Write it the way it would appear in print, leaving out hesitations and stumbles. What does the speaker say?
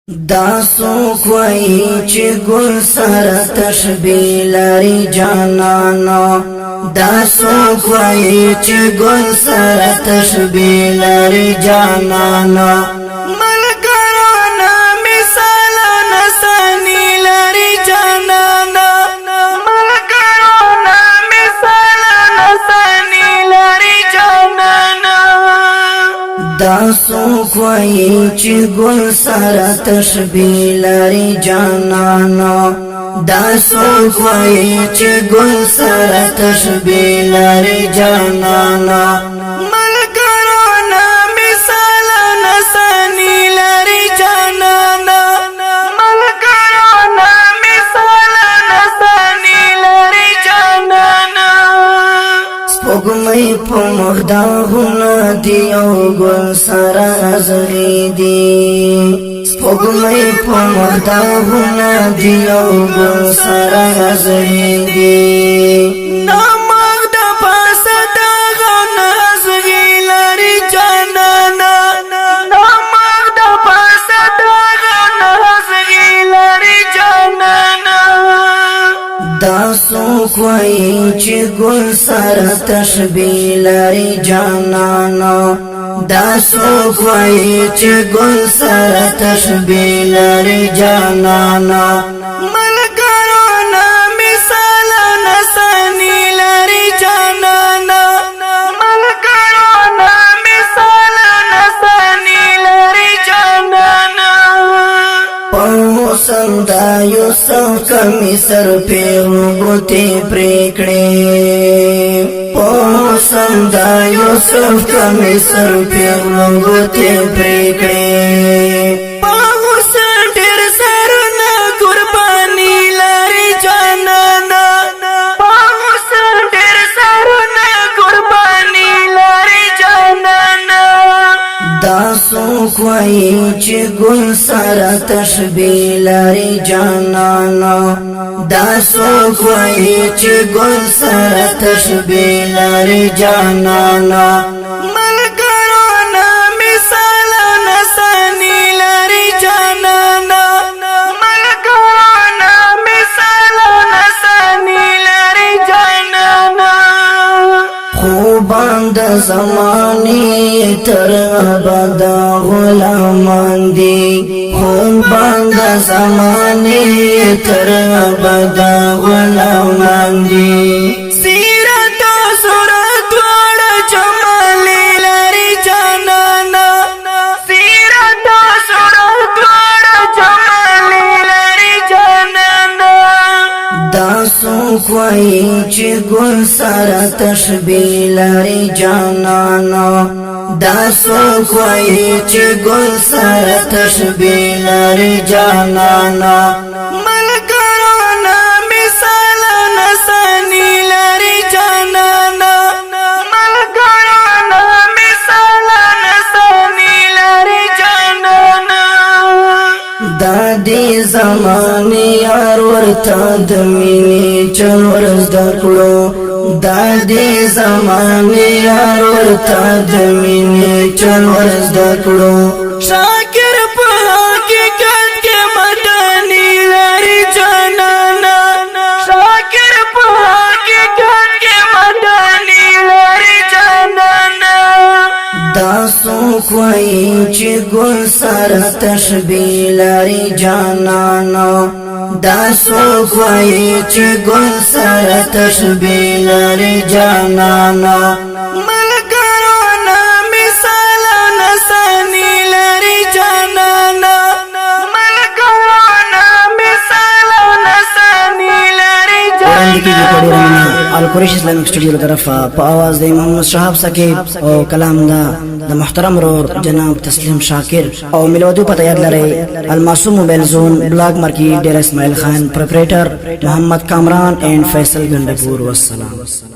دا سوک وئی چی گل سر تشبیه لري جانانا دا سوک وئی چی گل سر تشبیه لري جانانا ملګرانا مثال نسانی لري جانانا ملګرانا مثال نسانی لري جانانا دا سوک وئی چی گل سر تشبیه لري جانانا دا سوک وئی چی گل سر تشبیه لري جانانا ملګرانا مثال نسانی لري جانانا ملګرانا مثال نسانی لري جانانا سپوږمۍ په مخداهونه دی او ګل سره زغی دی سپوږمۍ په مخداهونه دی او ګل سره زغی دی نامغ د پاسه دغه نازغی لري جانانا نامغ د پاسه دغه نازغی لري جانانا دا سوک وئی چی گل سر تشبیه لري جانانا دا سوک وئی چی گل سر تشبیه لري جانانا ملګرانا مثال نسانی لري جانانا ملګرانا مثال نسانی لري جانانا موسم دا یوسف کمی سر پیغوتی پریکڑی موسم دا یوسف کمی سر پیغوتی پریکڑی موسم ډیر سرونه قربانی لري جانانا موسم ډیر سرونه قربانی لري جانانا دا سوک وئی چی گل سر تشبیه لري جانانا دا سوک وئی چی گل سر تشبیه لري جانانا ملګرانا مثال نسانی لري جانانا ملګرانا مثال نسانی لري جانانا خوبان د زمانی تر ابدا غلامان دی خوبان د زمانی تر ابدا غلامان دی سیرت و صورت وړ جمال لري جانانا سیرت و صورت وړ جمال لري جانانا دا سوک وئی چی گل سر تشبیه لري جانانا دا سوک وئی چی گل سر تشبیه لري جانانا ملګرانا مثال نسانی لري جانانا ملګرانا مثال نسانی لري جانانا دا دی زمانی یار ورته د مینې چل ورزده کړو دا دی زمانی یار ورته د مینې چل ورزده کړو شاکر په حقیقت کې مدانی لري جانانا شاکر په حقیقت کې مدانی لري جانانا دا سوک وئی چی گل سر تشبیه لري جانانا دا سوک وئی چی گل سر تشبیه لري جانانا ملګرانا مثال نسانی لري جانانا ملګرانا مثال نسانی لري جانانا القریش اسلامک سٹوڈیو کی طرف په आवाज د محمد شهاب ثقيب او کلام د محترم رور جناب تسلیم شاکر او ملودو پته یاد لري المعصوم موبایل زون بلاک مارکی ډیر اسماعیل خان پروپرایټر محمد کامران اینڈ فیصل گنڈپور والسلام.